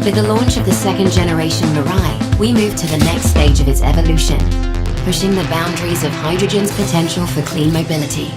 With the launch of the second generation Mirai, we move to the next stage of its evolution, pushing the boundaries of hydrogen's potential for clean mobility.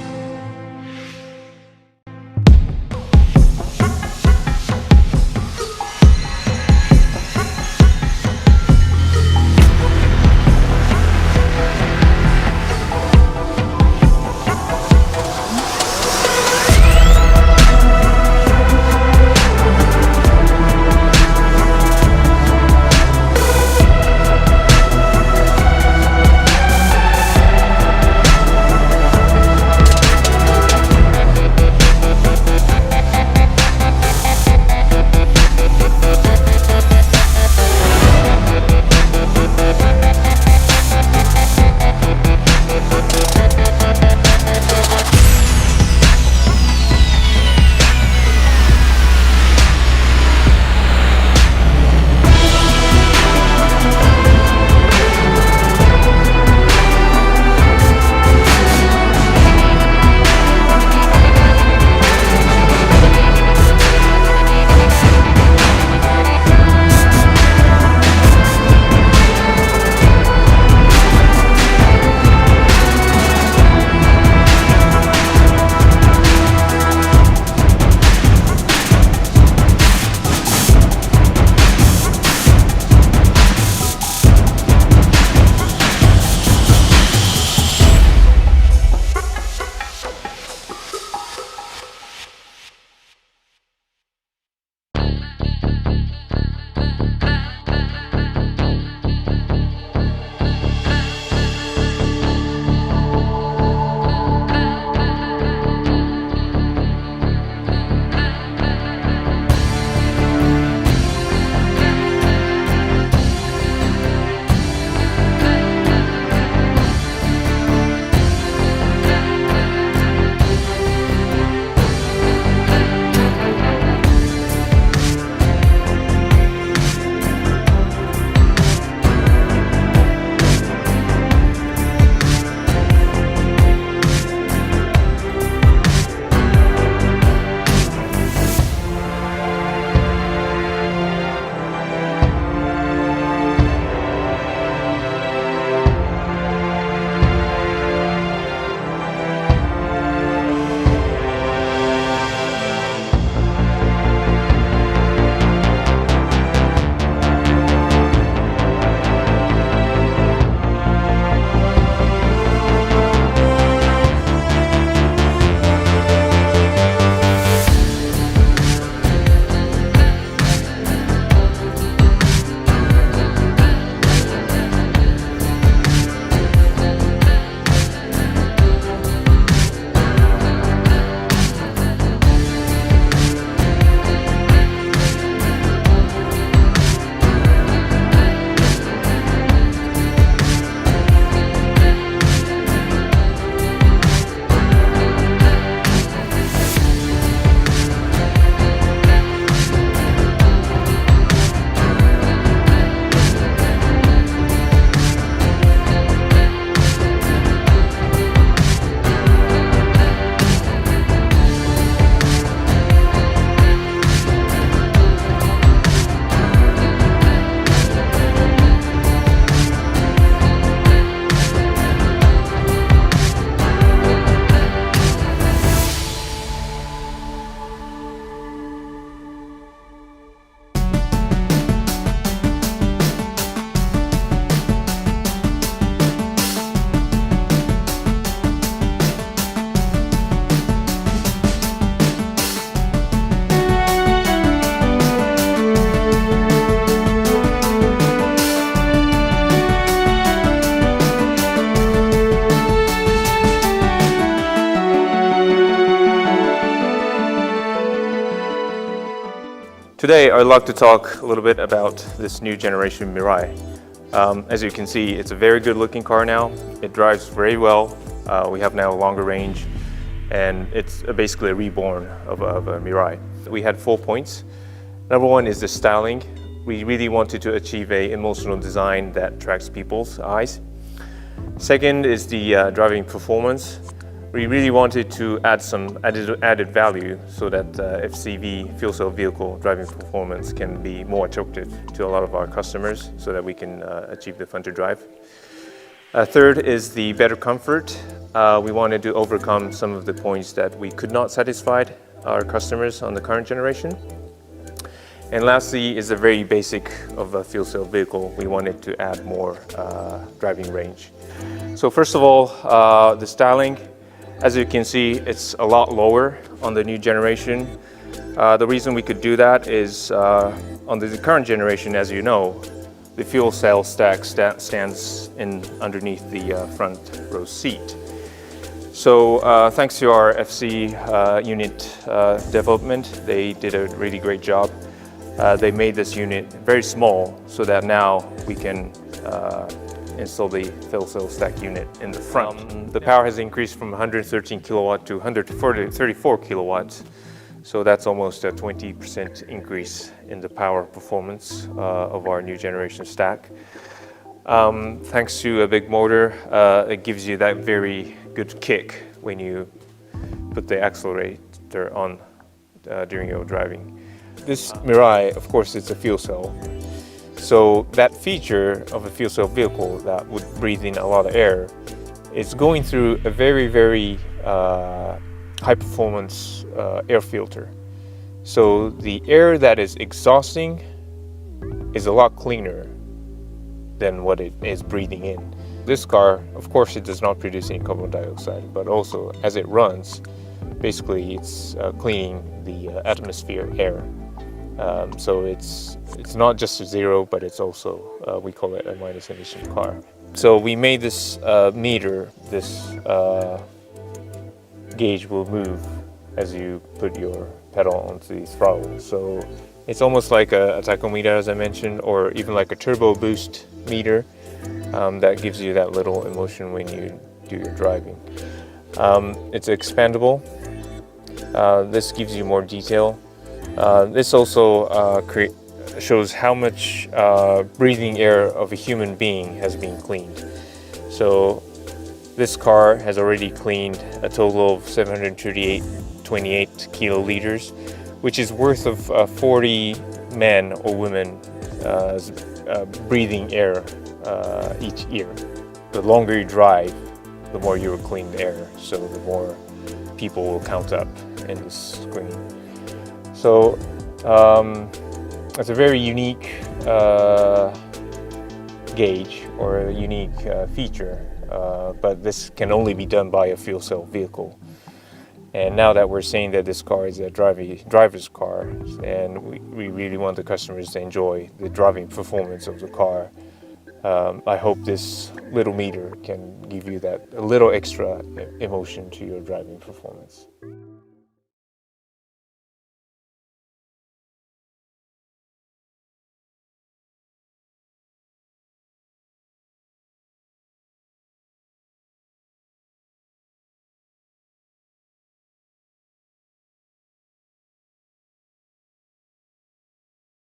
Today, I'd like to talk a little bit about this new generation Mirai. As you can see, it's a very good looking car now. It drives very well. We have now a longer range, and it's basically a reborn of a Mirai. We had 4 points. Number one is the styling. We really wanted to achieve an emotional design that attracts people's eyes. Second is the driving performance. We really wanted to add some added value so that FCV, fuel cell vehicle driving performance, can be more attractive to a lot of our customers so that we can achieve the fun to drive. Third is the better comfort. We wanted to overcome some of the points that we could not satisfy our customers on the current generation. And lastly is the very basic of a fuel cell vehicle. We wanted to add more driving range. So first of all, the styling. As you can see, it's a lot lower on the new generation. The reason we could do that is on the current generation, as you know, the fuel cell stack stands underneath the front row seat. So thanks to our FC unit development, they did a really great job. They made this unit very small so that now we can install the fuel cell stack unit in the front. The power has increased from 113 kilowatt to 134 kilowatts. So that's almost a 20% increase in the power performance of our new generation stack. Thanks to a big motor, it gives you that very good kick when you put the accelerator on during your driving. This Mirai, of course, it's a fuel cell. So that feature of a fuel cell vehicle that would breathe in a lot of air is going through a very high performance air filter. So the air that is exhausting is a lot cleaner than what it is breathing in. This car, of course, it does not produce any carbon dioxide, but also as it runs, basically it's cleaning the atmosphere air. So it's not just a zero, but it's also, we call it a minus emission car. So we made this meter, this gauge will move as you put your pedal onto the throttle. So it's almost like a tachometer, as I mentioned, or even like a turbo boost meter that gives you that little emotion when you do your driving. It's expandable. This gives you more detail. This also shows how much breathing air of a human being has been cleaned. So this car has already cleaned a total of 728 kiloliters, which is worth of 40 men or women breathing air each year. The longer you drive, the more you will clean the air, so the more people will count up in this screen. So it's a very unique gauge or a unique feature, but this can only be done by a fuel cell vehicle. And now that we're saying that this car is a driver's car, and we really want the customers to enjoy the driving performance of the car, I hope this little meter can give you that a little extra emotion to your driving performance.